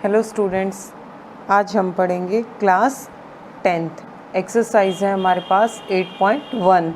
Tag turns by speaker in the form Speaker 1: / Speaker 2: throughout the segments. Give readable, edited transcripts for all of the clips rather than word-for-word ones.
Speaker 1: Hello students, आज हम पढ़ेंगे क्लास 10th। एक्सरसाइज है हमारे पास 8.1।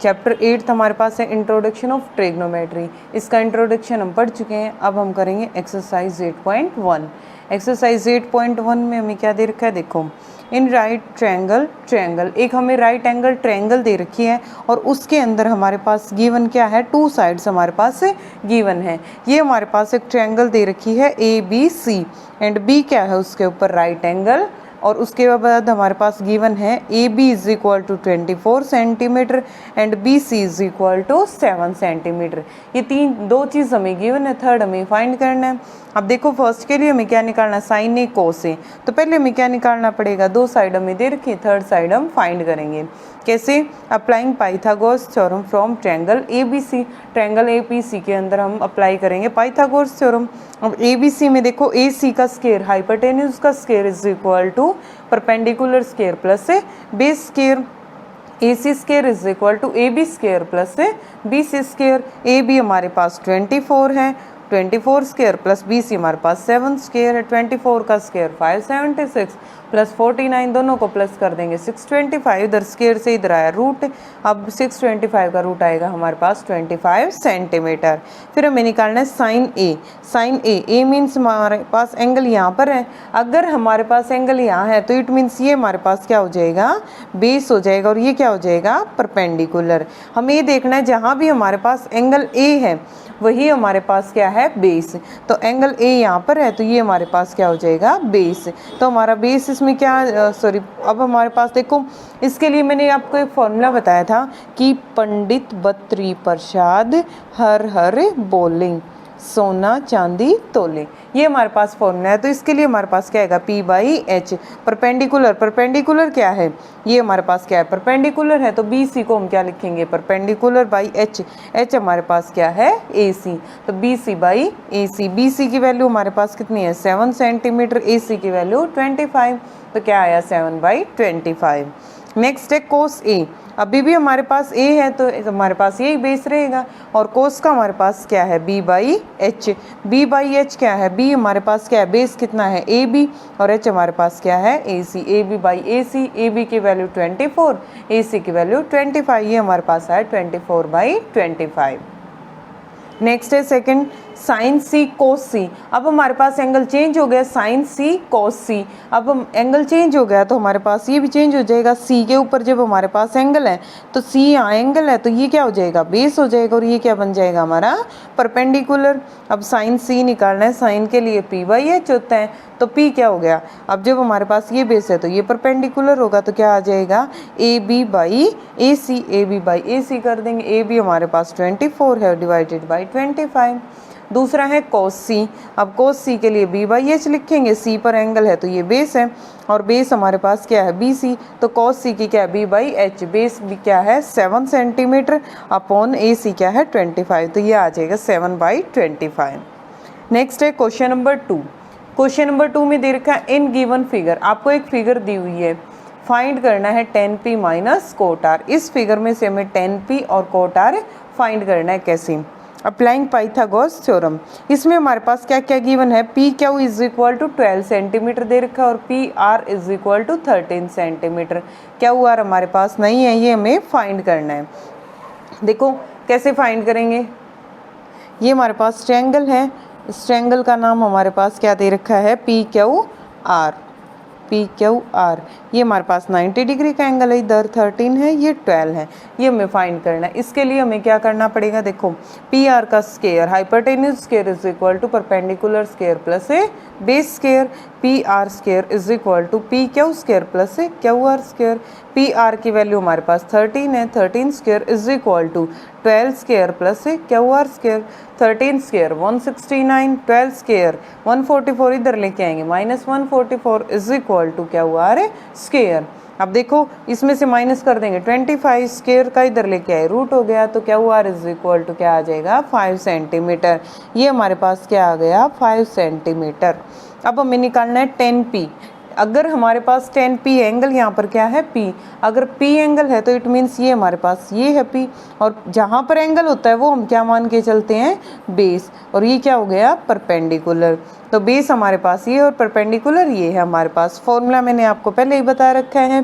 Speaker 1: चैप्टर 8 हमारे पास है इंट्रोडक्शन ऑफ ट्रिग्नोमेट्री। इसका इंट्रोडक्शन हम पढ़ चुके हैं। अब हम करेंगे एक्सरसाइज 8.1। एक्सरसाइज 8.1 में हमें क्या दे रखा है, देखो। इन राइट ट्रायंगल एक हमें राइट एंगल ट्रायंगल दे रखी है और उसके अंदर हमारे पास गिवन क्या है, टू साइड्स हमारे पास गिवन है। ये हमारे पास एक ट्रायंगल दे रखी है ABC एंड B क्या है, उसके ऊपर राइट एंगल। और उसके बाद हमारे पास गिवन है AB is equal to 24 centimetre and BC is equal to 7 centimetre. ये दो चीज़ हमें गिवन है, थर्ड हमें फाइंड करना है। अब देखो, फर्स्ट के लिए हमें क्या निकालना है, साइन ए कोस ए। तो पहले हमें क्या निकालना पड़ेगा, दो साइड हमें दे रखी, थर्ड साइड हम फाइंड करेंगे। कैसे? Applying Pythagoras theorem from triangle ABC। Triangle ABC के अंदर हम अप्लाई करेंगे पाइथागोरस थ्योरम। अब ABC में देखो, AC का स्क्वायर हाइपोटेन्यूज का square is equal to perpendicular square plus base square. AC square is equal to AB square plus BC square. AB हमारे पास 24 है, 24 स्क्वायर प्लस BC हमारे पास 7 स्क्वायर है। 24 का स्क्वायर 576 प्लस 49, दोनों को प्लस कर देंगे 625। इधर स्क्वायर से इधर आया रूट। अब 625 का रूट आएगा हमारे पास 25 सेंटीमीटर। फिर हमें निकालना है साइन ए। साइन ए मीन्स हमारे पास एंगल यहाँ पर है। अगर हमारे पास एंगल यहाँ है तो इट मीन्स ये हमारे पास क्या हो जाएगा, बेस हो जाएगा। और ये क्या हो जाएगा, परपेंडिकुलर। हमें ये देखना है जहाँ भी हमारे पास एंगल ए है वही हमारे पास क्या है, बेस। तो एंगल ए यहाँ पर है तो ये हमारे पास क्या हो जाएगा, बेस। तो हमारा बेस इसमें क्या, अब हमारे पास देखो, इसके लिए मैंने आपको एक फॉर्मूला बताया था कि पंडित बत्री प्रसाद हर हर बोले, सोना चांदी तोले। ये हमारे पास फॉर्मूला है। तो इसके लिए हमारे पास क्या आएगा, P/H। परपेंडिकुलर क्या है, ये हमारे पास क्या है, परपेंडिकुलर है। तो BC को हम क्या लिखेंगे, परपेंडिकुलर बाई H। H हमारे पास क्या है, AC। तो BC/AC। BC की वैल्यू हमारे पास कितनी है, 7 सेंटीमीटर। AC की वैल्यू 25। तो क्या आया, 7/25। नेक्स्ट है कोस A। अभी भी हमारे पास A है तो हमारे पास यही बेस रहेगा। और कोस का हमारे पास क्या है, B/H। B/H क्या है, B हमारे पास क्या है, बेस कितना है, AB। और H हमारे पास क्या है, AC। AB/AC। AB की वैल्यू 24, AC की वैल्यू 25। ये हमारे पास है 24/25। नेक्स्ट है सेकंड, साइन C कोस C। अब हमारे पास एंगल चेंज हो गया, साइन C कोस C। अब हम एंगल चेंज हो गया तो हमारे पास ये भी चेंज हो जाएगा। C के ऊपर जब हमारे पास एंगल है तो C यहाँ एंगल है तो ये क्या हो जाएगा, बेस हो जाएगा। और ये क्या बन जाएगा, हमारा परपेंडिकुलर। अब साइन C निकालना है, साइन के लिए P/H होता है। तो P क्या हो गया, अब जब हमारे पास ये बेस है तो ये परपेंडिकुलर होगा। तो क्या आ जाएगा, AB/AC। AB/AC कर देंगे। AB हमारे पास 24 है डिवाइडेड बाई 25। दूसरा है कोस C। अब कोस C के लिए B/H लिखेंगे। C पर एंगल है तो ये बेस है और बेस हमारे पास क्या है, BC। तो कोस C की क्या है, B/H। बेस भी क्या है, 7 सेंटीमीटर अपॉन AC क्या है, 25। तो ये आ जाएगा 7/25। नेक्स्ट है क्वेश्चन नंबर 2। क्वेश्चन नंबर 2 में दे रखा है इन गिवन फिगर। आपको एक फिगर दी हुई है, फाइंड करना है tan P minus cot R। इस फिगर में से हमें tan P और कोट R फाइंड करना है। कैसे? Applying Pythagoras theorem. इसमें हमारे पास क्या क्या गिवन है, PQ is equal to 12 centimetre दे रखा है और PR is equal to 13 centimetre. QR हमारे पास नहीं है, ये हमें फाइंड करना है। देखो कैसे फाइंड करेंगे, ये हमारे पास ट्रायंगल है। इस ट्रायंगल का नाम हमारे पास क्या दे रखा है, PQR। PQR ये हमारे पास 90 डिग्री का एंगल है, इधर 13 है, ये 12 है। ये हमें फाइंड करना है। इसके लिए हमें क्या करना पड़ेगा, देखो, PR का square hypotenuse square is equal to perpendicular square plus base square. PR square is equal to PQ square plus QR square. PR की वैल्यू हमारे पास 13 है, 13 square is equal to 12 square plus QR square. 13 square 169, 12 square 144, इधर लेके आएंगे -144 is equal to QR square. अब देखो इसमें से माइनस कर देंगे, 25 स्क्वायर का इधर लेके आए, रूट हो गया। तो QR इज इक्वल टू क्या आ जाएगा, 5 सेंटीमीटर। ये हमारे पास क्या आ गया, 5 सेंटीमीटर। अब हमें निकालना है tan P। अगर हमारे पास 10p एंगल, यहाँ पर क्या है p, अगर p एंगल है तो इट मीन्स ये हमारे पास ये है p, और जहाँ पर एंगल होता है वो हम क्या मान के चलते हैं, बेस, और ये क्या हो गया, परपेंडिकुलर। तो बेस हमारे पास ये और परपेंडिकुलर ये है हमारे पास। फॉर्मूला मैंने आपको पहले ही बता रखा है,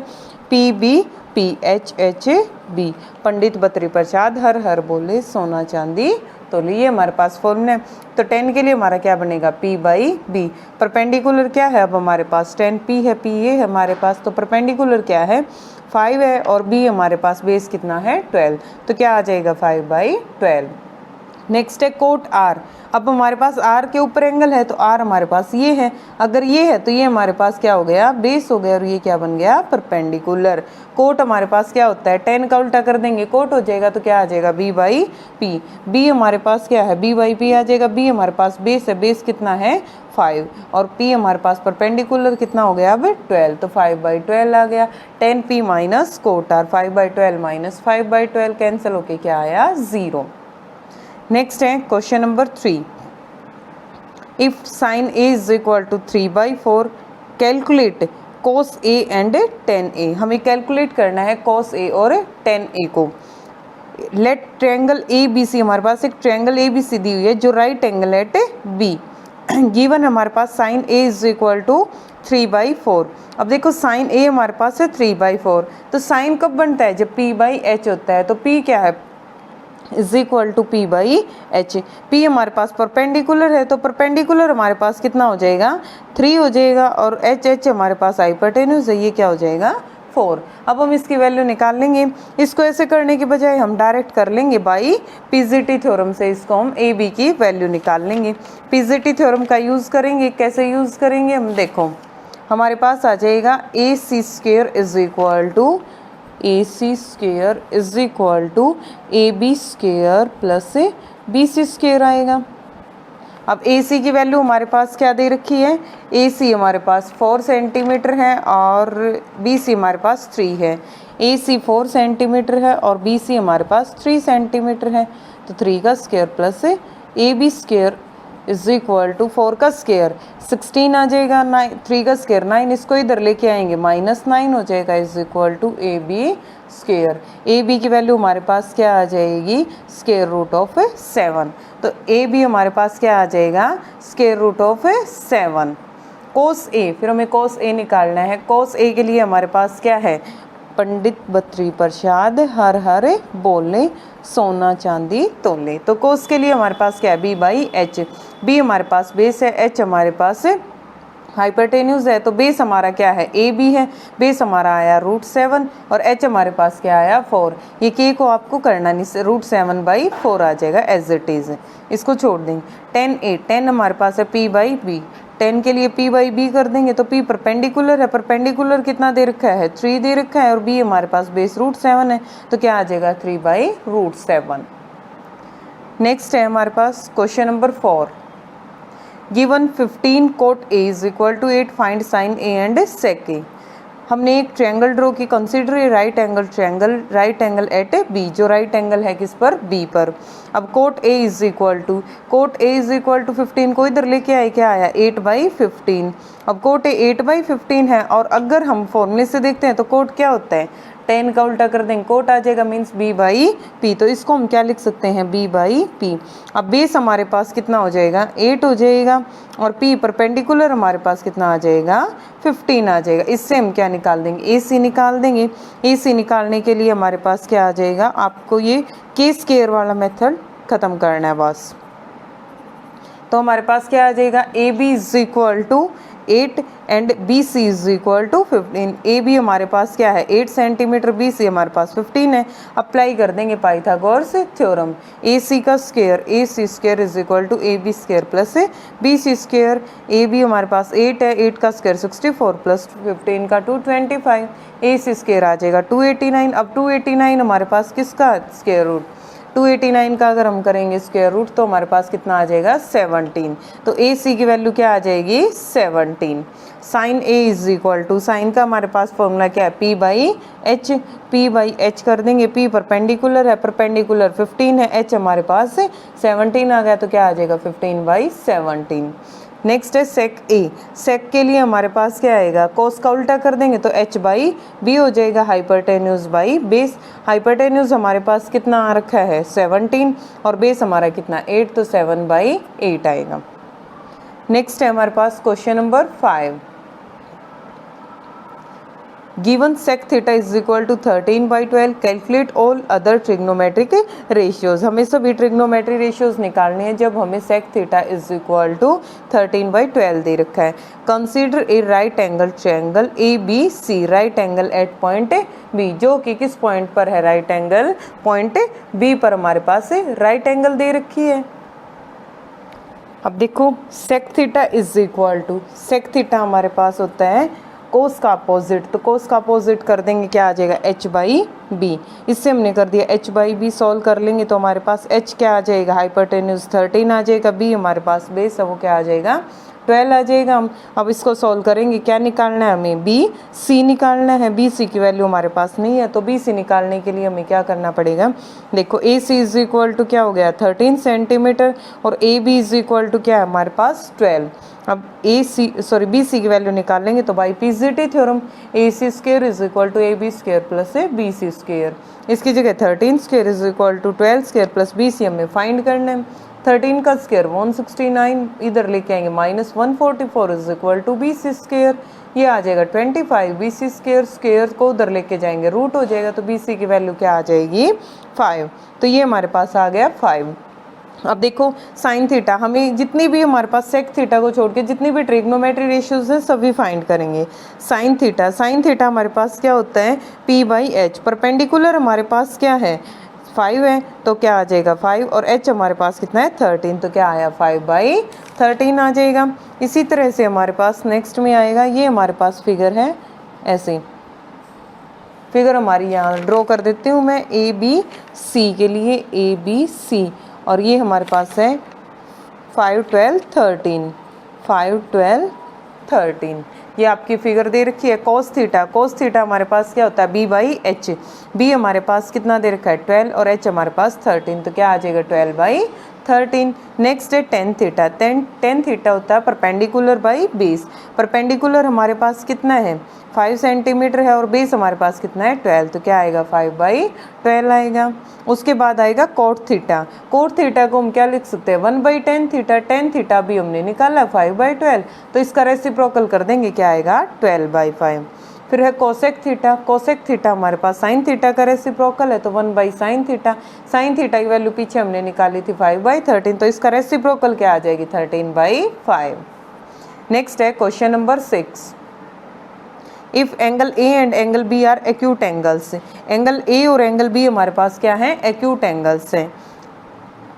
Speaker 1: P B P H H B, Pandit Badri Prasad हर हर बोले सोना चांदी तो लिए हमारे पास फॉर्मूला है। तो 10 के लिए हमारा क्या बनेगा, P बाई बी। परपेंडिकुलर क्या है, अब हमारे पास 10p है, P ये है हमारे पास, तो परपेंडिकुलर क्या है 5 है, और B हमारे पास बेस कितना है 12, तो क्या आ जाएगा 5 बाई 12। नेक्स्ट है कोट R। अब हमारे पास R के ऊपर एंगल है तो R हमारे पास ये है, अगर ये है तो ये हमारे पास क्या हो गया, बेस हो गया, और ये क्या बन गया, परपेंडिकुलर। कोट हमारे पास क्या होता है, 10 का उल्टा कर देंगे कोट हो जाएगा, तो क्या आ जाएगा B बाई पी। B हमारे पास क्या है, B बाई पी आ जाएगा। B हमारे पास बेस है, बेस कितना है 5, और P हमारे पास परपेंडिकुलर कितना हो गया अब 12, तो 5 बाई 12 आ गया। 10p minus cot R, 5 by 12 minus 5 by 12 cancel होके क्या आया 0। नेक्स्ट है question number 3, if sine A is equal to 3/4 calculate cos a and tan a। हमें कैलकुलेट करना है cos a और tan a को। Let triangle A B C, हमारे पास एक ट्रायंगल ए बी सी दी हुई है जो right angle at B. Given हमारे पास sine A is equal to 3/4। अब देखो साइन ए हमारे पास है 3/4, तो साइन कब बनता है, जब p बाई एच होता है, तो p क्या है is equal to P by H. P हमारे पास परपेंडिकुलर है, तो परपेंडिकुलर हमारे पास कितना हो जाएगा 3 हो जाएगा, और एच एच हमारे पास हाइपोटेन्यूज है, ये क्या हो जाएगा 4। अब हम इसकी वैल्यू निकाल लेंगे। इसको ऐसे करने के बजाय हम डायरेक्ट कर लेंगे बाई पीजीटी थ्योरम से, इसको हम ए बी की वैल्यू निकाल लेंगे। पीजीटी थ्योरम का यूज़ करेंगे, कैसे यूज़ करेंगे हम देखो, हमारे पास आ जाएगा A C square is equal to A C square is equal to A B square plus B C square आएगा। अब ए सी की वैल्यू हमारे पास क्या दे रखी है, ए सी हमारे पास 4 सेंटीमीटर है और बी सी हमारे पास 3 है। ए सी 4 सेंटीमीटर है और बी सी हमारे पास 3 सेंटीमीटर है, तो 3 का square plus A B square is equal to 4 का स्क्वायर 16 आ जाएगा, 3 का स्क्वायर 9, इसको इधर लेके आएंगे -9 हो जाएगा is equal to A B square. A B की वैल्यू हमारे पास क्या आ जाएगी, स्क्वायर रूट ऑफ 7, तो ए बी हमारे पास क्या आ जाएगा स्क्वायर रूट ऑफ 7। कोस ए, फिर हमें कोस ए निकालना है। कोस ए के लिए हमारे पास क्या है, पंडित बत्री प्रसाद हर हर बोले सोना चांदी तोले। तो कोस के लिए हमारे पास क्या है बी बाई एच। बी हमारे पास बेस है, एच हमारे पास हाइपोटेन्यूज है, तो बेस हमारा क्या है ए बी है, बेस हमारा आया √7 और एच हमारे पास क्या आया 4। ये के को आपको करना नहीं, √7/4 आ जाएगा एज इट इज़, इसको छोड़ देंगे। 10 हमारे पास है पी बाई बी, 10 के लिए p बाई बी कर देंगे, तो p परपेंडिकुलर है, परपेंडिकुलर कितना दे रखा है 3 दे रखा है, और b हमारे पास बेस √7 है, तो क्या आ जाएगा 3/√7। नेक्स्ट है हमारे पास question number 4, given 15 cot a is equal to 8 find sine a and sec a। हमने एक ट्रायंगल ड्रॉ की, consider a right angle triangle, right angle at B, जो राइट एंगल है किस पर बी पर। अब cot A is equal to 15 को इधर लेके आए, क्या आया 8/15। अब कोट ए 8/15 है, और अगर हम फॉर्मूले से देखते हैं तो कोट क्या होता है 10 का उल्टा कर देंगे कोट आ जाएगा, मीन्स b बाई पी, तो इसको हम क्या लिख सकते हैं b बाई पी। अब बेस हमारे पास कितना हो जाएगा 8 हो जाएगा, और p परपेंडिकुलर हमारे पास कितना आ जाएगा 15 आ जाएगा। इससे हम क्या निकाल देंगे ac निकाल देंगे। ac निकालने के लिए हमारे पास क्या आ जाएगा, आपको ये के स्क्वायर वाला मेथड ख़त्म करना है बस। तो हमारे पास क्या आ जाएगा A B is equal to 8 and B C is equal to 15। A B हमारे पास क्या है 8 सेंटीमीटर, बी सी हमारे पास 15 है। अप्लाई कर देंगे पाइथागोरस थ्योरम। ए सी का square A C square is equal to A B square plus B C square. A B हमारे पास 8 है, 8 का स्क्वायर 64 प्लस 15 का 225, ए सी स्क्वायर आ जाएगा 289। अब 289 हमारे पास किसका स्क्वायर रूट, 289 का अगर हम करेंगे स्क्वायर रूट तो हमारे पास कितना आ जाएगा 17। तो ए सी की वैल्यू क्या आ जाएगी 17। Sine A is equal to, sine का हमारे पास फॉर्मूला क्या है P by H, P by H कर देंगे। पी परपेंडिकुलर है, परपेंडिकुलर 15 है, एच हमारे पास 17 आ गया, तो क्या आ जाएगा 15/17। नेक्स्ट है सेक ए। सेक के लिए हमारे पास क्या आएगा, कोस का उल्टा कर देंगे तो h बाई बी हो जाएगा, हाइपरटेन्यूज बाई बेस। हाइपरटेन्यूज हमारे पास कितना आ रखा है 17 और बेस हमारा कितना 8, तो 7/8 आएगा। नेक्स्ट है हमारे पास question number 5। Given sec theta is equal to 13/12, calculate all other trigonometric ratios. हमें सभी ट्रिग्नोमेट्री रेशियोज निकालने हैं जब हमें sec theta is equal to 13/12 दे रखा है। Consider a right angle triangle A B C, right angle at point B, जो कि किस पॉइंट पर है, राइट एंगल पॉइंट बी पर हमारे पास राइट एंगल दे रखी है। अब देखो sec theta is equal to, sec theta हमारे पास होता है कोस का अपोजिट, तो कोस का अपोजिट कर देंगे क्या आ जाएगा h बाई बी। इससे हमने कर दिया h बाई बी, सॉल्व कर लेंगे तो हमारे पास h क्या आ जाएगा, हाइपरटेन्यूज 13 आ जाएगा, b हमारे पास बेस है वो क्या आ जाएगा 12 आ जाएगा। हम अब इसको सॉल्व करेंगे, क्या निकालना है हमें, बी सी निकालना है। बी सी की वैल्यू हमारे पास नहीं है, तो बी सी निकालने के लिए हमें क्या करना पड़ेगा, देखो A C is equal to क्या हो गया 13 सेंटीमीटर और A B is equal to क्या है हमारे पास 12। अब बी सी की वैल्यू निकालेंगे तो by PGT theorem A C square is equal to A B square plus A B C square, इसकी जगह 13 square is equal to 12 square plus B C हमें फाइंड करना है। 13 का स्क्वायर 169, इधर लेके आएंगे -144 is equal to B C square, ये आ जाएगा 25, बी सी स्क्वायर, स्क्वायर को उधर लेके जाएंगे रूट हो जाएगा, तो बी सी की वैल्यू क्या आ जाएगी 5, तो ये हमारे पास आ गया 5। अब देखो साइन थीटा, हमें जितनी भी हमारे पास सेक थीटा को छोड़ के जितनी भी ट्रिग्नोमेट्री रेशियोज हैं सभी फाइंड करेंगे। साइन थीटा हमारे पास क्या होता है p बाई एच, परपेंडिकुलर हमारे पास क्या है 5 है, तो क्या आ जाएगा 5 और h हमारे पास कितना है 13, तो क्या आया 5/13 आ जाएगा। इसी तरह से हमारे पास नेक्स्ट में आएगा, ये हमारे पास फिगर है, ऐसे फिगर हमारी यहाँ ड्रॉ कर देती हूँ मैं ए बी सी के लिए, ए बी सी, और ये हमारे पास है 5, 12, 13, 5, 12, 13, ये आपकी फिगर दे रखी है। कोस थीटा हमारे पास क्या होता है b बाई एच, बी हमारे पास कितना दे रखा है 12 और h हमारे पास 13, तो क्या आ जाएगा 12/13। नेक्स्ट है टेन थीटा होता है परपेंडिकुलर बाई बेस, परपेंडिकुलर हमारे पास कितना है 5 सेंटीमीटर है और बेस हमारे पास कितना है 12, तो क्या आएगा 5/12 आएगा। उसके बाद आएगा कोट थीटा को हम क्या लिख सकते हैं 1/10 थीटा, टेन थीटा भी हमने निकाला 5/12, तो इसका रेसिप्रोकल कर देंगे क्या आएगा 12/5। फिर है कोसेक थीटा हमारे पास साइन थीटा का रेसिप्रोकल है, तो 1/sin थीटा, साइन थीटा की वैल्यू पीछे हमने निकाली थी 5/13, तो इसका रेसिप्रोकल क्या आ जाएगी 13/5। नेक्स्ट है question number 6। If angle A and angle B are acute angles, angle A और एंगल बी हमारे पास क्या है एक्यूट एंगल्स हैं,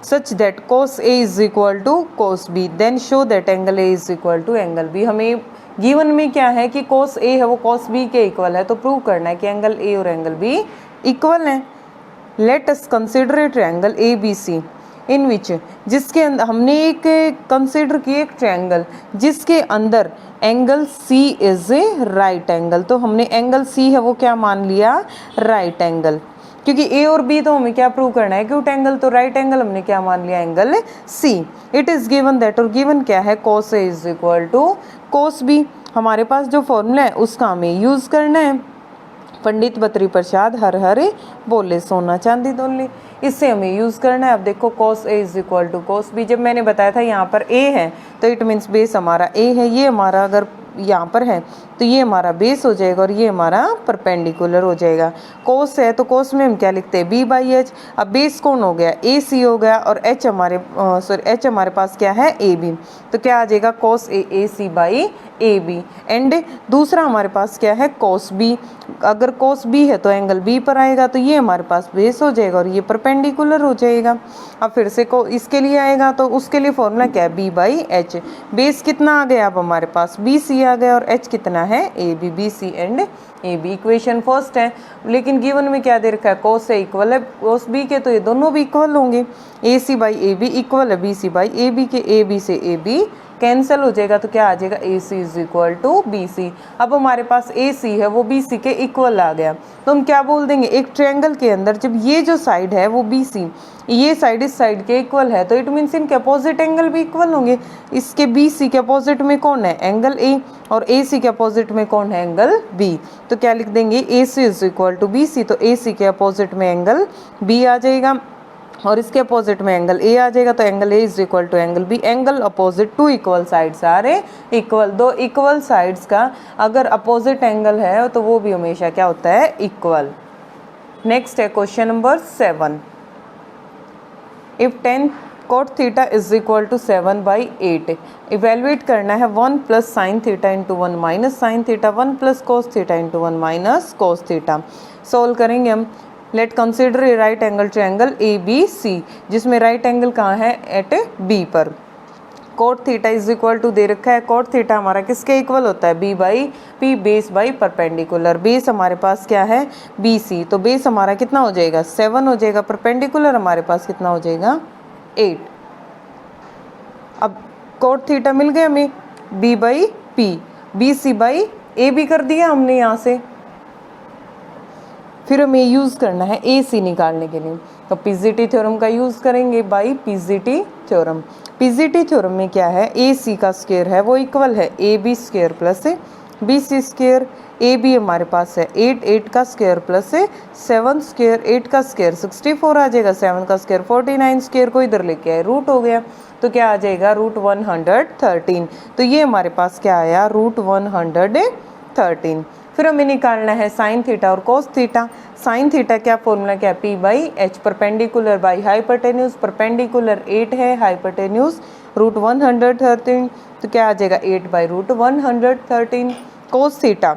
Speaker 1: such that cos A is equal to cos B, then show that angle A is equal to angle B। हमें given में क्या है कि cos A है वो cos B के इक्वल है, तो प्रूव करना है कि एंगल A और एंगल B इक्वल हैं। Let us consider a triangle ABC इन विच, जिसके अंदर हमने एक कंसिडर किया एक ट्रायंगल जिसके अंदर angle C is a right angle, तो हमने एंगल C है वो क्या मान लिया राइट एंगल, क्योंकि A और B तो हमें क्या प्रूव करना है एक्यूट एंगल, तो राइट एंगल हमने क्या मान लिया angle C। It is given that, और गिवन क्या है cos A is equal to cos B। हमारे पास जो फॉर्मूला है उसका हमें यूज़ करना है, पंडित बत्री प्रसाद हर हर बोले सोना चांदी दोले, इससे हमें यूज़ करना है। अब देखो cos A is equal to cos B, जब मैंने बताया था यहाँ पर A है तो इट मीन्स बेस हमारा A है, ये हमारा अगर यहाँ पर है तो ये हमारा बेस हो जाएगा और ये हमारा परपेंडिकुलर हो जाएगा। कोस है तो कोस में हम क्या लिखते हैं B/H। अब बेस कौन हो गया AC हो गया और H हमारे पास क्या है AB, तो क्या आ जाएगा cos A AC/AB। एंड दूसरा हमारे पास क्या है cos B, अगर cos B है तो एंगल B पर आएगा, तो ये हमारे पास बेस हो जाएगा और ये परपेंडिकुलर हो जाएगा। अब फिर से इसके लिए आएगा तो उसके लिए फॉर्मूला क्या है B/H। बेस कितना आ गया अब हमारे पास BC आ गया और H कितना है AB, BC and AB। Equation first है, लेकिन गिवन में क्या दे रखा है cos A इक्वल है cos B के, तो ये दोनों भी इक्वल होंगे। AC/AB इक्वल है BC/AB के, AB से AB कैंसिल हो जाएगा तो क्या आ जाएगा A C is equal to B C. अब हमारे पास ए सी है वो बी सी के इक्वल आ गया, तो हम क्या बोल देंगे, एक ट्रायंगल के अंदर जब ये जो साइड है वो बी सी, ये साइड इस साइड के इक्वल है, तो इट मीन्स इनके अपोजिट एंगल भी इक्वल होंगे। इसके बी सी के अपोजिट में कौन है, एंगल ए, और ए सी के अपोजिट में कौन है, एंगल बी। तो क्या लिख देंगे, A C is equal to B C, तो ए सी के अपोजिट में एंगल बी आ जाएगा और इसके अपोजिट में एंगल ए आ जाएगा, तो angle A is equal to angle B. Angle opposite to equal sides are equal. दो इक्वल साइड्स का अगर अपोजिट एंगल है तो वो भी हमेशा क्या होता है, इक्वल। नेक्स्ट है question number 7। If 10 cot theta is equal to 7/8, evaluate करना है 1 plus sine theta into 1 minus sine theta, 1 plus cos theta into 1 minus cos theta. Solve करेंगे हम। Let consider a right angle triangle A B C, जिसमें right angle कहाँ है, at B पर। Cot theta is equal to दे रखा है, cot theta हमारा किसके इक्वल होता है, B by P, base by perpendicular. Base हमारे पास क्या है, बी सी, तो बेस हमारा कितना हो जाएगा, 7 हो जाएगा। परपेंडिकुलर हमारे पास कितना हो जाएगा, 8। अब कोट थीटा मिल गया हमें, B by P, B C by A भी कर दिया हमने यहाँ से। फिर हमें यूज़ करना है ए सी निकालने के लिए, तो पीजीटी थ्योरम का यूज़ करेंगे by PGT theorem. PGT theorem में क्या है, ए सी का स्क्वायर है वो इक्वल है A B square plus B C square. A B हमारे पास है 8, 8 का स्क्वायर प्लस 7 स्क्वायर, 8 का स्क्वायर 64 आ जाएगा, 7 का स्क्वायर 49 स्क्वायर को इधर लेके आए, रूट हो गया, तो क्या आ जाएगा, रूट 113। तो ये हमारे पास क्या आया, रूट 113। फिर हमें निकालना है साइन थीटा और कोस थीटा। साइन थीटा क्या फॉर्मूला क्या है, P by H, perpendicular by hypotenuse, perpendicular 8 है, हाइपोटेन्यूज रूट 113, तो क्या आ जाएगा 8 by root 113। Cos theta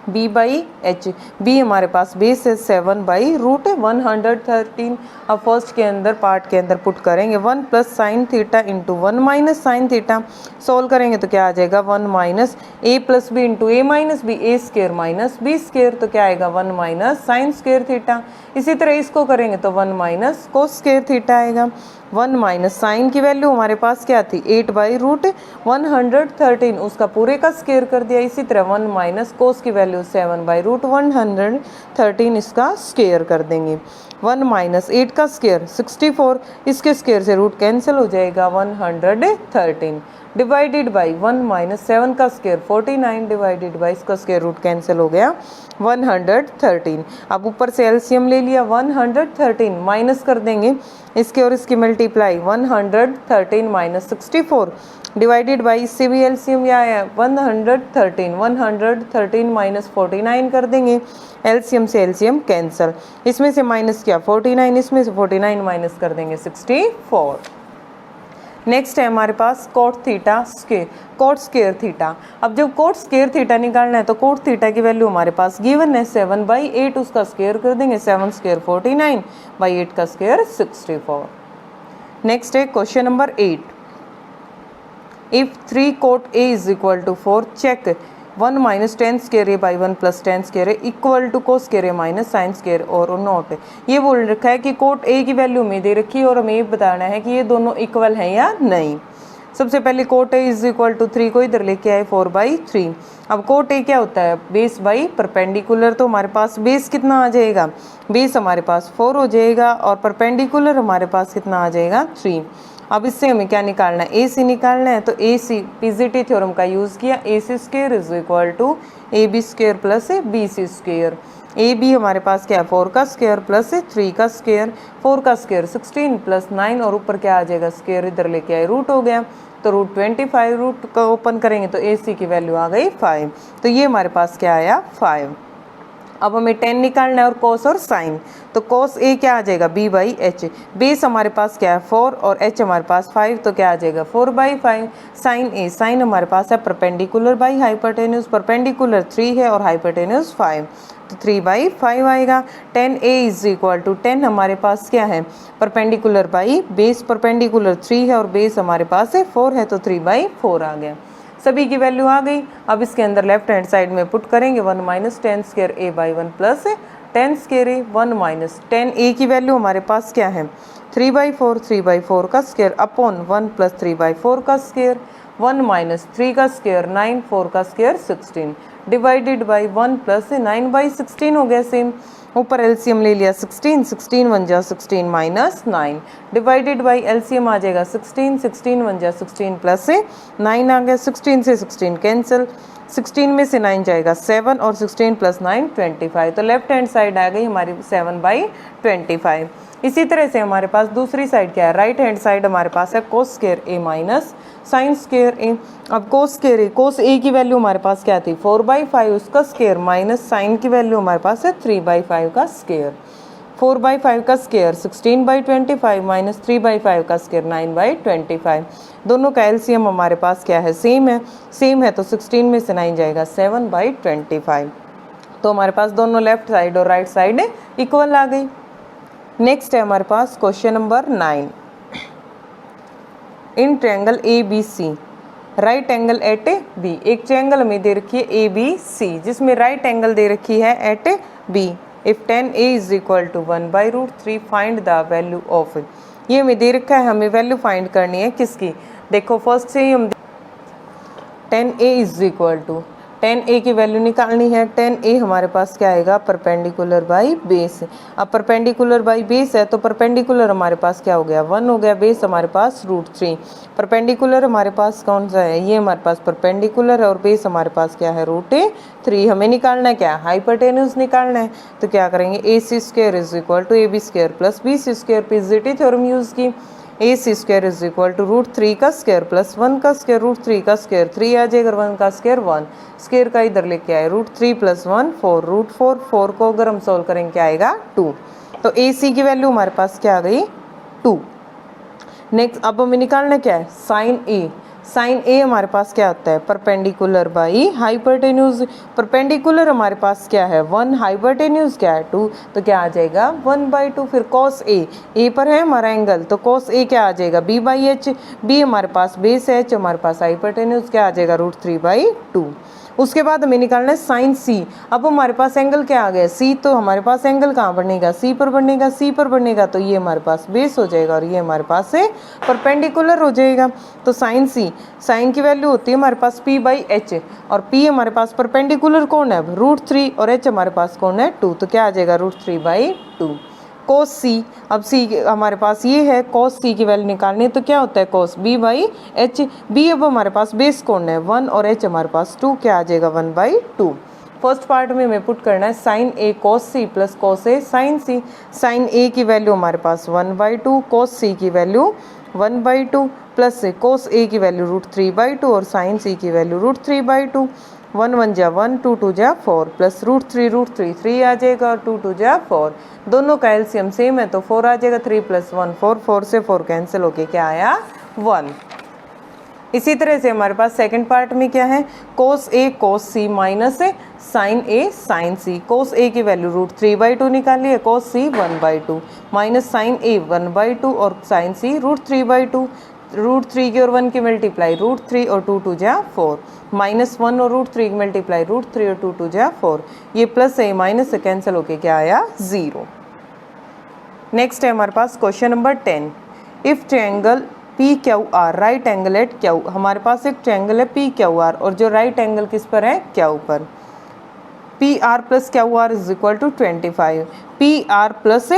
Speaker 1: B by H, B हमारे पास बेस है 7 बाई रूट 113। अब फर्स्ट के अंदर पार्ट के अंदर पुट करेंगे 1 plus sine theta into 1 minus sine theta. Solve करेंगे तो क्या आ जाएगा, 1 माइनस ए प्लस बी इंटू ए माइनस बी, ए स्क्र माइनस बी स्क्र, तो क्या आएगा 1 माइनस साइन स्क्र थीटा। इसी तरह इसको करेंगे तो 1 माइनस कोस स्क्र थीटा आएगा। 1 माइनस साइन की वैल्यू हमारे पास क्या थी, 8 बाई रूट 113, उसका पूरे का स्क्वायर कर दिया। इसी तरह 1 माइनस कोस की वैल्यू 7 बाई रूट 113, इसका स्क्वायर कर देंगे। 1 माइनस 8 का स्क्वायर 64, इसके स्क्वायर से रूट कैंसिल हो जाएगा, 113 डिवाइडेड बाई 1 माइनस 7 का स्क्वायर 49 डिवाइडेड बाई इसका स्क्वायर रूट कैंसिल हो गया 113। अब ऊपर से एलसीएम ले लिया, 113 माइनस कर देंगे इसके और इसकी मल्टीप्लाई, 113 माइनस 64 डिवाइडेड बाई, इससे भी एलसीएम यह आया 113 माइनस 49 कर देंगे, एलसीएम से एलसीएम कैंसिल, इसमें से माइनस किया 49, इसमें से 49 माइनस कर देंगे 64। नेक्स्ट है हमारे पास cot theta square, cot square theta. अब जब कोट स्क्वायर थीटा निकालना है तो कोट थीटा की वैल्यू हमारे पास गिवन है 7 बाई 8, उसका स्क्वायर कर देंगे, 7 स्क्वायर 49 बाई 8 का स्क्वायर 64। नेक्स्ट है question number 8। If 3 cot A is equal to 4, check 1 minus 10 square A by 1 plus 10 square A equal to cos square A minus sine square और not. ये बोल रखा है कि कोट ए की value में दे रखी है और हमें ये बताना है कि ये दोनों इक्वल हैं या नहीं। सबसे पहले cot A is equal to 3 को इधर लेके आए 4/3। अब कोट ए क्या होता है, बेस बाई परपेंडिकुलर, तो हमारे पास बेस कितना आ जाएगा, बेस हमारे पास 4 हो जाएगा और परपेंडिकुलर हमारे पास कितना आ जाएगा 3। अब इससे हमें क्या निकालना है, ए सी निकालना है, तो ए सी पीजीटी थ्योरम का यूज़ किया, A C square is equal to A B square plus B C square. A B हमारे पास क्या है 4 का स्क्वायर प्लस 3 का स्क्वायर, 4 का स्क्वायर 16 प्लस 9 और ऊपर क्या आ जाएगा स्क्वायर, इधर लेके आए रूट हो गया, तो रूट 25, रूट का ओपन करेंगे तो ए सी की वैल्यू आ गई 5, तो ये हमारे पास क्या आया 5। अब हमें 10 निकालना है और कोस और साइन, तो कोस ए क्या आ जाएगा बी बाई एच, बेस हमारे पास क्या है 4 और एच हमारे पास 5, तो क्या आ जाएगा 4/5। साइन ए, साइन हमारे पास है परपेंडिकुलर बाई हाइपोटेन्यूज, परपेंडिकुलर 3 है और हाइपोटेन्यूज 5, तो 3/5 आएगा। 10 ए इज इक्वल टू 10 हमारे पास क्या है परपेंडिकुलर बाई बेस, परपेंडिकुलर 3 है और बेस हमारे पास है 4 है, तो 3/4 आ गया। सभी की वैल्यू आ गई। अब इसके अंदर लेफ्ट हैंड साइड में पुट करेंगे 1 minus 10 square A by 1 plus 10 square A, 1 minus 10 ए की वैल्यू हमारे पास क्या है 3/4, 3/4 का स्क्वायर अपॉन 1 प्लस 3/4 का स्क्वायर, 1 माइनस 3 का स्क्वायर 9, 4 का square 16, divided by 1 plus 9 by 16 हो गया सेम, ऊपर एलसीएम ले लिया 16, 16 1 जा 16 माइनस 9, डिवाइडेड बाई एलसीएम आ जाएगा 16, 16 1 जा 16 प्लस 9 आ गया, 16 से 16 कैंसिल, 16 में से 9 जाएगा 7 और 16 प्लस 9 25, तो लेफ्ट हैंड साइड आ गई हमारी 7/25। इसी तरह से हमारे पास दूसरी साइड क्या है, राइट हैंड साइड हमारे पास है कोस square A minus sine square ए। अब कोस स्क्वायर ए, कोस ए की वैल्यू हमारे पास क्या थी 4/5 उसका स्क्वायर माइनस साइन की वैल्यू हमारे पास है 3/5 का स्क्वायर, 4/5 का स्क्वायर 16/25 माइनस 3/5 का स्क्वायर 9/25। दोनों का एलसीएम हमारे पास क्या है, सेम है तो 16 में से 9 जाएगा 7/25। तो हमारे पास दोनों लेफ्ट साइड और राइट साइड इक्वल आ गई। नेक्स्ट है हमारे पास question number 9। In triangle A B C right angle at B, एक ट्रायंगल हमें दे रखी है ए बी सी जिसमें राइट एंगल दे रखी है at B. If tan a is equal to 1/√3 find the value of, ये हमें दे रखा है, हमें वैल्यू फाइंड करनी है किसकी। देखो फर्स्ट से ही हम tan a is equal to, tan a की वैल्यू निकालनी है। tan a हमारे पास क्या आएगा, परपेंडिकुलर बाई बेस। अब परपेंडिकुलर बाई बेस है तो परपेंडिकुलर हमारे पास क्या हो गया 1 हो गया, बेस हमारे पास √3। परपेंडिकुलर हमारे पास कौन सा है, ये हमारे पास परपेंडिकुलर है और बेस हमारे पास क्या है √3। हमें निकालना है क्या, हाइपोटेन्यूज निकालना है। तो क्या करेंगे AC² is equal to AB² plus BC², PGT theorem use की। AC² इज इक्वल टू √3 का स्क्वायर प्लस 1 का स्क्वायर, √3 का स्क्वायर 3 आ जाएगा, 1 का स्क्वायर 1, स्क्वायर का इधर लेके आए √3 प्लस 1 4, √4, 4 को अगर हम सोल्व करेंगे क्या आएगा 2। तो AC की वैल्यू हमारे पास क्या आ गई 2। नेक्स्ट अब हमें निकालना क्या है साइन A। साइन A हमारे पास क्या होता है, परपेंडिकुलर बाई हाइपोटेन्यूज। परपेंडिकुलर हमारे पास क्या है 1, हाइपोटेन्यूज क्या है 2, तो क्या आ जाएगा 1/2। फिर cos A पर है हमारा एंगल, तो cos A क्या आ जाएगा B/H, B हमारे पास बेस है, H हमारे पास हाइपोटेन्यूज क्या आ जाएगा √3/2। उसके बाद हमें निकालना है साइन C। अब हमारे पास एंगल क्या आ गया C, तो हमारे पास एंगल कहाँ बनेगा C पर बनेगा, C पर बनेगा तो ये हमारे पास बेस हो जाएगा और ये हमारे पास है परपेंडिकुलर हो जाएगा। तो साइन C, साइन की वैल्यू होती है हमारे पास P/H और P हमारे पास परपेंडिकुलर कौन है √3 और H हमारे पास कौन है 2, तो क्या आ जाएगा √3/2। cos C, अब C हमारे पास ये है, cos C की वैल्यू निकालनी है तो क्या होता है cos B/H। B अब हमारे पास बेस कौन है 1 और H हमारे पास 2, क्या आ जाएगा 1/2। फर्स्ट पार्ट में हमें पुट करना है sine A cos C plus cos A sine C। Sine A की वैल्यू हमारे पास 1/2, cos C की वैल्यू 1/2 प्लस cos A की वैल्यू √3/2 और साइन C की वैल्यू √3/2। 1 1 जा 1, 2 2 जा 4 प्लस √3 3 आ जाएगा और 2 2 जा 4। दोनों का एलसीएम सेम है तो 4 आ जाएगा, 3 प्लस 1 4, 4 से 4 कैंसिल होके क्या आया 1। इसी तरह से हमारे पास सेकंड पार्ट में क्या है cos A cos C minus sine A sine C। cos A की वैल्यू √3/2 निकाली है, cos C 1/2 minus sine A 1/2 और साइन C √3/2। √3 की और 1 की मल्टीप्लाई √3 और 2 2 जा 4 माइनस 1 और √3 की मल्टीप्लाई √3 और 2 2 जा 4। ये प्लस है माइनस से कैंसिल होके क्या आया 0। नेक्स्ट है हमारे पास question number 10। If triangle PQR right angle at Q, हमारे पास एक ट्रायंगल है PQR और जो राइट एंगल किस पर है Q पर। PR plus QR is equal to 25। PR plus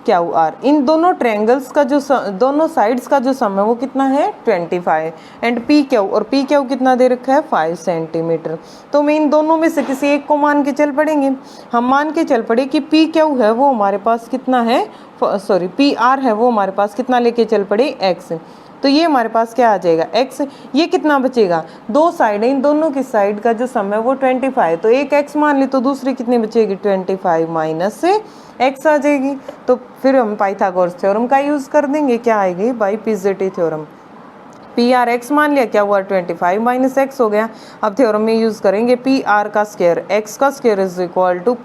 Speaker 1: QR, इन दोनों ट्रायंगल्स का जो दोनों साइड्स का जो सम है वो कितना है 25। एंड PQ और PQ कितना दे रखा है 5 सेंटीमीटर। तो मैं इन दोनों में से किसी एक को मान के चल पड़ेंगे। हम मान के चल पड़े कि PQ है वो हमारे पास कितना है, सॉरी PR है वो हमारे पास कितना लेके चल पड़े x। तो ये हमारे पास क्या आ जाएगा x। ये कितना बचेगा, दो साइड है, इन दोनों की साइड का जो सम है वो 25। तो एक x मान ली तो दूसरी कितनी बचेगी 25 माइनस से x आ जाएगी। तो फिर हम पाइथागोरस थ्योरम का यूज़ कर देंगे, क्या आएगी by PGT theorem. PR x मान लिया, क्या हुआ 25 माइनस x हो गया। अब थ्योरम में यूज़ करेंगे PR का स्क्वायर x का square is equal to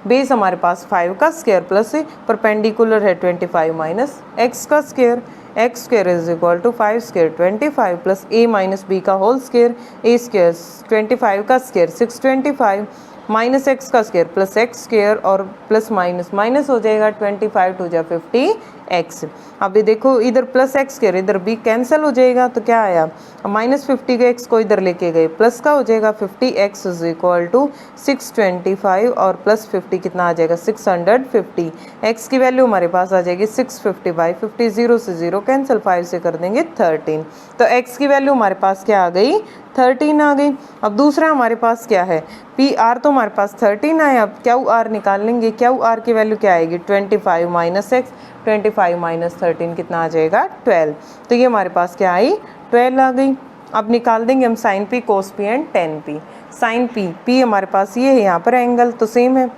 Speaker 1: base हमारे पास 5 का स्क्वायर प्लस परपेंडिकुलर है 25 माइनस x का square. X square is equal to 5 square 25 plus a minus b का होल स्क्वायर, a स्क्वायर 25 का स्क्वायर 625 माइनस एक्स का स्क्वायर प्लस एक्स स्क्वायर और plus minus minus हो जाएगा 25 टू जा 50 x. अभी देखो इधर प्लस एक्स स्क्वायर इधर भी कैंसिल हो जाएगा तो क्या आया, माइनस 50 के एक्स को इधर लेके गए प्लस का हो जाएगा 50 एक्स इज इक्वल टू 625 और प्लस 50 कितना आ जाएगा 650। एक्स की वैल्यू हमारे पास आ जाएगी 650 बाई 50, 0 से 0 कैंसिल, 5 से कर देंगे 13। तो एक्स की वैल्यू हमारे पास क्या आ गई 13 आ गई। अब दूसरा हमारे पास क्या है, पी आर तो हमारे पास 13 आया, अब क्यू आर निकाल लेंगे। क्यू आर की वैल्यू क्या आएगी 25 माइनस एक्स, 25 माइनस 13 कितना आ जाएगा 12। तो ये हमारे पास क्या आई 12 आ गई। अब निकाल देंगे हम sine P cos P and tan P. Sine P हमारे पास ये है यहाँ पर एंगल तो सेम है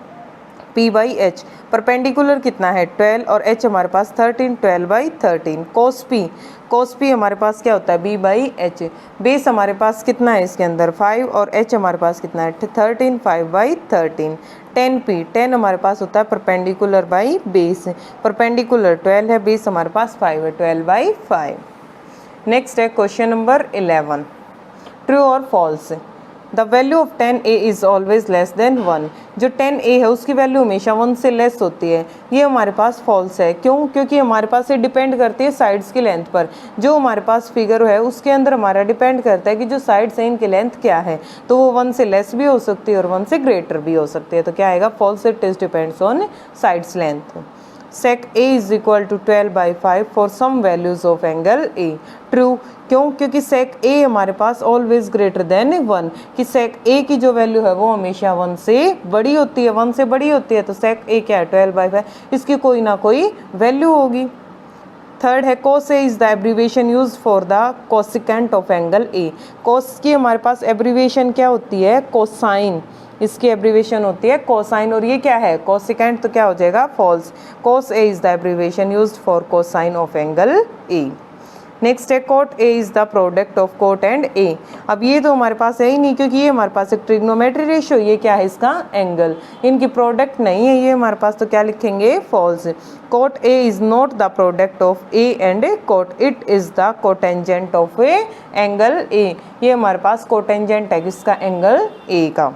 Speaker 1: P बाई एच, परपेंडिकुलर कितना है 12 और h हमारे पास 13, 12 बाई 13। कोस पी हमारे पास क्या होता है B बाई एच। बेस हमारे पास कितना है इसके अंदर 5 और h हमारे पास कितना है 13, 5 बाई 13। टेन हमारे पास होता है परपेंडिकुलर बाई बेस, परपेंडिकुलर 12 है, बेस हमारे पास 5 है, 12 बाई 5। नेक्स्ट है क्वेश्चन नंबर 11, ट्रू और false. The value of 10a is always less than 1। जो 10a है उसकी वैल्यू हमेशा 1 से लेस होती है, ये हमारे पास फॉल्स है। क्यों? क्योंकि हमारे पास ये डिपेंड करती है साइड्स की लेंथ पर। जो हमारे पास फिगर है उसके अंदर हमारा डिपेंड करता है कि जो साइड्स हैं इनकी लेंथ क्या है, तो वो 1 से लेस भी हो सकती है और 1 से ग्रेटर भी हो सकती है। तो क्या आएगा false, it is depends on sides length. sec a is equal to 12 by 5 for some values of angle a। True, क्यों? क्योंकि sec a हमारे पास ऑलवेज ग्रेटर देन 1, कि sec a की जो वैल्यू है वो हमेशा 1 से बड़ी होती है, 1 से बड़ी होती है। तो sec a क्या है 12 बाई 5, इसकी कोई ना कोई वैल्यू होगी। थर्ड है cos a is the abbreviation use for the cosecant of angle a। cos की हमारे पास एब्रीविएशन क्या होती है कोसाइन, इसकी एब्रीविएशन होती है कोसाइन, और ये क्या है कोसिकेंट, तो क्या हो जाएगा false. cos a is the abbreviation used for cosine of angle a। Next है cot a is the product of cot and a। अब ये तो हमारे पास है ही नहीं, क्योंकि ये हमारे पास एक ट्रिग्नोमेट्री रेशियो, ये क्या है इसका एंगल, इनकी प्रोडक्ट नहीं है ये हमारे पास, तो क्या लिखेंगे false. cot a is not the product of a and cot, it is the cotangent of a angle a। ये हमारे पास कोटेंजेंट है किसका एंगल a का।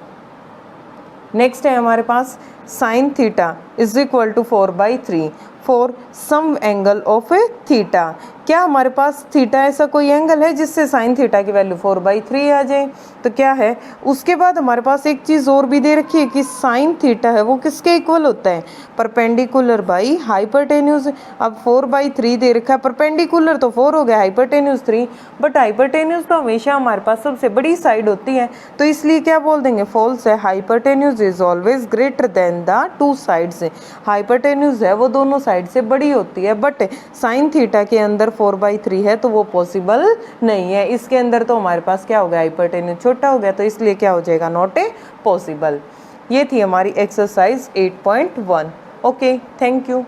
Speaker 1: नेक्स्ट है हमारे पास sine theta is equal to 4/3 for some angle of theta. क्या हमारे पास थीटा ऐसा कोई एंगल है जिससे साइन थीटा की वैल्यू 4/3 आ जाए, तो क्या है। उसके बाद हमारे पास एक चीज़ और भी दे रखी है कि साइन थीटा है वो किसके इक्वल होता है परपेंडिकुलर बाई हाइपरटेन्यूज। अब 4/3 दे रखा है, परपेंडिकुलर तो 4 हो गया, हाइपरटेन्यूज 3, बट हाइपरटेन्यूज तो हमेशा हमारे पास सबसे बड़ी साइड होती है, तो इसलिए क्या बोल देंगे फॉल्स है। Hypotenuse is always greater than the two sides. Hypotenuse है वो दोनों साइड से बड़ी होती है, बट साइन थीटा के अंदर 4/3 है तो वो पॉसिबल नहीं है। इसके अंदर तो हमारे पास क्या हो गया हाइपरटेन्यूज छोटा हो गया, तो इसलिए क्या हो जाएगा नॉट ए पॉसिबल। ये थी हमारी एक्सरसाइज 8.1। Okay, thank you.